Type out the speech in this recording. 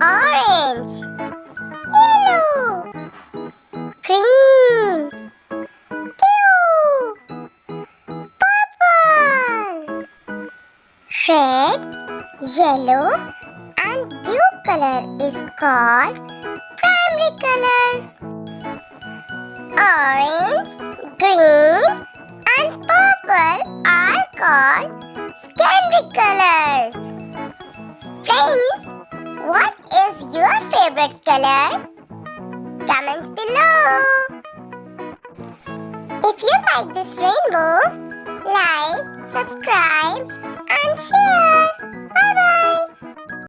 orange, yellow, green, blue, purple. Red, yellow and blue color is called primary colors. Orange, green and purple are called secondary colors. Friends, what is your favorite color? Comments below. If you like this rainbow, like, subscribe and share. Bye bye.